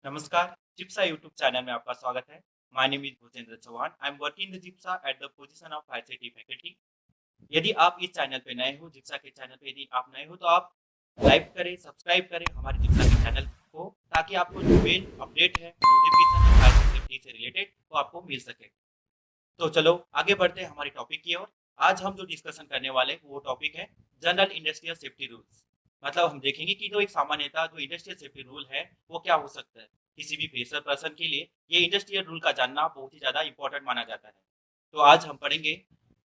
नमस्कार, जिप्सा YouTube channel में आपका स्वागत है। My name is Bhupendra Chauhan. I am working in the जिप्सा at the position of ICT faculty. यदि आप इस चैनल पे नए हो, जिप्सा के चैनल पे यदि आप नए हो तो आप लाइक करें, सब्सक्राइब करें हमारे जिप्सा के चैनल को, ताकि आपको जो मेन अपडेट है, नोटिफिकेशन है फायर सेफ्टी से रिलेटेड वो आपको मिल सके। तो चलो आगे बढ़ते हैं हमारे टॉपिक की ओर। आज हम जो डिस्कशन करने वाले हैं वो टॉपिक है जनरल इंडस्ट्रियल सेफ्टी रूल्स। मतलब हम देखेंगे कि जो एक सामान्यतः जो इंडस्ट्रियल सेफ्टी रूल है वो क्या हो सकता है। किसी भी फ्रेशर पर्सन के लिए ये इंडस्ट्रियल रूल का जानना बहुत ही ज़्यादा इंपॉर्टेंट माना जाता है। तो आज हम पढ़ेंगे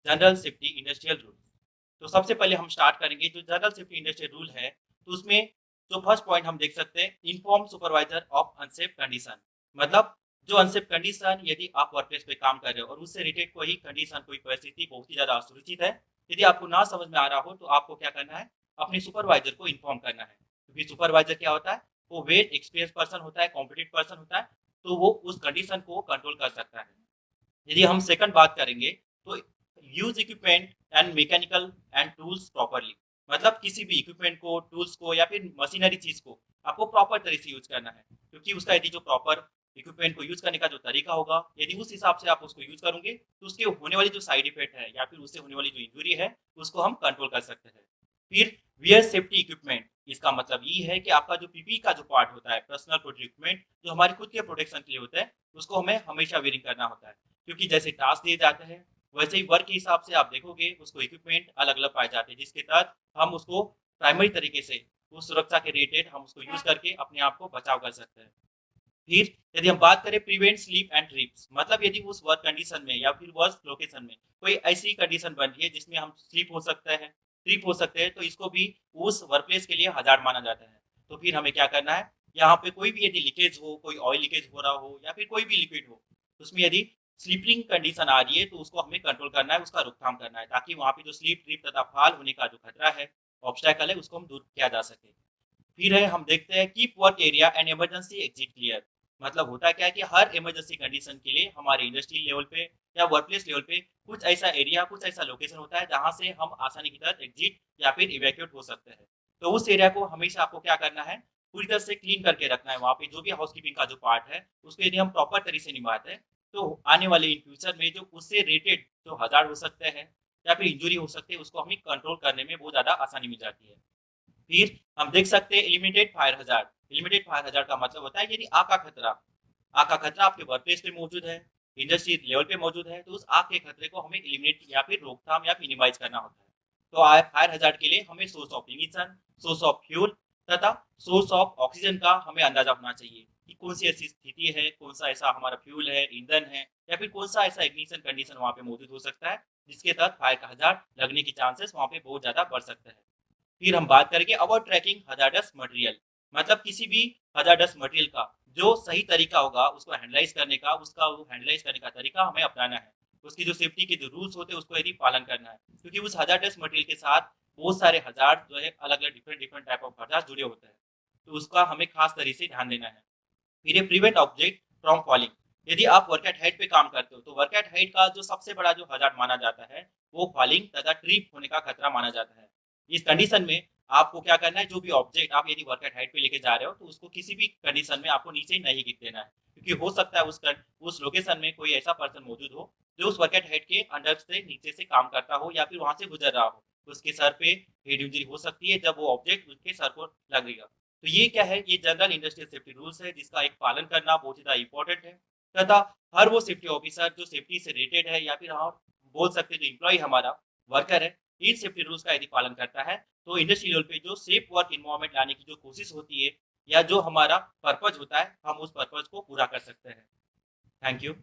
जनरल सेफ्टी इंडस्ट्रियल रूल। तो सबसे पहले हम स्टार्ट करेंगे जो जनरल सेफ्टी इंडस्ट्रियल रूल है, तो उसमें जो फर्स्ट पॉइंट हम देख सकते हैं, inform supervisor of unsafe condition. मतलब जो अनसेफ कंडीशन यदि आप वर्क प्लेस पे काम कर रहे हो और उससे रिलेटेड कोई कंडीशन, कोई परिस्थिति बहुत ही ज़्यादा असुरक्षित है, यदि आपको ना समझ में आ रहा हो तो आपको क्या करना है, अपने सुपरवाइजर को इन्फॉर्म करना है। क्योंकि सुपरवाइजर क्या होता है, वो वेल एक्सपीरियंस पर्सन होता है, कॉम्पिटेंट पर्सन होता है, तो वो उस कंडीशन को कंट्रोल कर सकता है। यदि हम सेकंड बात करेंगे तो use equipment and mechanical and tools properly. मतलब किसी भी इक्विपमेंट को, टूल्स को या फिर मशीनरी चीज को आपको प्रॉपर तरीके से यूज करना है। क्योंकि उसका यदि जो प्रॉपर इक्विपमेंट को यूज करने का जो तरीका होगा, यदि उस हिसाब से आप उसको यूज करोगे तो उसके होने वाली जो साइड इफेक्ट है या फिर उससे होने वाली जो इंजुरी है उसको हम कंट्रोल कर सकते हैं। फिर वियर सेफ्टी इक्विपमेंट, इसका मतलब ये है कि आपका जो पीपी का जो पार्ट होता है, पर्सनल प्रोटेक्टिव इक्विपमेंट, जो हमारे खुद के प्रोटेक्शन के लिए होता है, उसको हमें हमेशा वेयरिंग करना होता है। क्योंकि जैसे टास्क दिए जाते हैं वैसे ही वर्क के हिसाब से आप देखोगे उसको इक्विपमेंट अलग अलग पाए जाते हैं, जिसके तहत हम उसको प्राइमरी तरीके से उस सुरक्षा के रिलेटेड हम उसको यूज करके अपने आप को बचाव कर सकते हैं। फिर यदि हम बात करें प्रिवेंट स्लीप एंड ट्रिप्स, मतलब यदि उस वर्क कंडीशन में या फिर वर्क लोकेशन में कोई ऐसी कंडीशन बन रही है जिसमें हम स्लीप हो सकते हैं, ट्रिप हो सकते हैं, तो इसको भी उस वर्कप्लेस के लिए हज़ार्ड माना जाता है। तो फिर हमें क्या करना है, यहाँ पे कोई भी यदि लीकेज हो, कोई ऑयल लीकेज हो रहा हो या फिर कोई भी लिक्विड हो, उसमें यदि स्लीपिंग कंडीशन आ रही है तो उसको हमें कंट्रोल करना है, उसका रोकथाम करना है, ताकि वहाँ पे जो स्लीप, ट्रिप तथा फॉल होने का जो खतरा है, ऑब्स्टेकल है, उसको हम दूर किया जा सके। फिर है हम देखते हैं keep work area and emergency exit clear. मतलब होता क्या है कि हर इमरजेंसी कंडीशन के लिए हमारे इंडस्ट्री लेवल पे या वर्कप्लेस लेवल पे कुछ ऐसा एरिया, कुछ ऐसा लोकेशन होता है जहां से हम आसानी की तरह एग्जिट या फिर इवैक्यूएट हो सकते हैं। तो उस एरिया को हमेशा आपको क्या करना है, पूरी तरह से क्लीन करके रखना है। वहाँ पे जो भी हाउसकीपिंग का जो पार्ट है उसको यदि हम प्रॉपर तरीके से निभाते हैं तो आने वाले इन फ्यूचर में जो उससे रिलेटेड जो हजार हो सकते हैं या फिर इंजुरी हो सकती है, उसको हमें कंट्रोल करने में बहुत ज्यादा आसानी मिल जाती है। फिर हम देख सकते हैं limited fire hazard. Limited fire hazard का मतलब होता है यदि आग का खतरा आपके वर्कप्लेस पे मौजूद है, इंडस्ट्री लेवल पे मौजूद है, तो उस आग के खतरे को हमें एलिमिनेट या फिर रोकथाम या मिनिमाइज़ करना होता है। तो फायर हज़ार्ड के लिए हमें source of ignition, source of fuel तथा सोर्स ऑफ ऑक्सीजन का हमें अंदाज़ा होना चाहिए कि कौन-सी ऐसी स्थिति है, कौन-सा ऐसा हमारा फ्यूल है, ईंधन है या फिर कौन-सा ऐसा इग्निशन कंडीशन वहाँ पे मौजूद हो सकता है, जिसके तहत फायर का हज़ार्ड लगने की चांसेस वहाँ पे बहुत ज़्यादा बढ़ सकते हैं। फिर हम बात करेंगे अबाउट ट्रैकिंग हजार्डस मटेरियल। मतलब किसी भी हजार्डस मटेरियल का जो सही तरीका होगा उसको हैंडलाइज करने का, उसका वो हैंडलाइज करने का तरीका हमें अपनाना है। उसकी जो सेफ्टी के जो रूल्स होते हैं उसको यदि पालन करना है, क्योंकि उस हजार्डस मटेरियल के साथ बहुत सारे हजार्ड जो है अलग अलग different different type of hazard जुड़े होते हैं, तो उसका हमें खास तरीके से ध्यान देना है। फिर ये प्रिवेंट ऑब्जेक्ट फ्रॉम फॉलिंग। यदि आप वर्क एट हाइट पे काम करते हो तो वर्क एट हाइट का जो सबसे बड़ा जो हजार्ड माना जाता है वो फॉलिंग तथा ट्रिप होने का खतरा माना जाता है। इस कंडीशन में आपको क्या करना है, जो भी ऑब्जेक्ट आप यदि वर्क एट हाइट पे लेके जा रहे हो तो उसको किसी भी कंडीशन में आपको नीचे नहीं गिरने देना है। क्योंकि हो सकता है उस लोकेशन में कोई ऐसा पर्सन मौजूद हो जो उस वर्क एट हाइट के अंडर से नीचे से काम करता हो या फिर वहां से गुजर रहा हो, तो उसके सर पे हेड इंजरी हो सकती है जब वो ऑब्जेक्ट उसके सर को लगेगा। तो ये क्या है, ये जनरल इंडस्ट्रियल सेफ्टी रूल्स है जिसका एक पालन करना बहुत ही ज़्यादा इम्पोर्टेंट है। तथा हर वो सेफ्टी ऑफिसर जो सेफ्टी से रिलेटेड है या फिर हम बोल सकते हैं जो एम्प्लॉय हमारा वर्कर है, इन सेफ्टी रूल्स का यदि पालन करता है तो इंडस्ट्री लेवल पे जो सेफ वर्क एनवायरनमेंट लाने की जो कोशिश होती है या जो हमारा पर्पज होता है, हम उस पर्पज को पूरा कर सकते हैं। Thank you.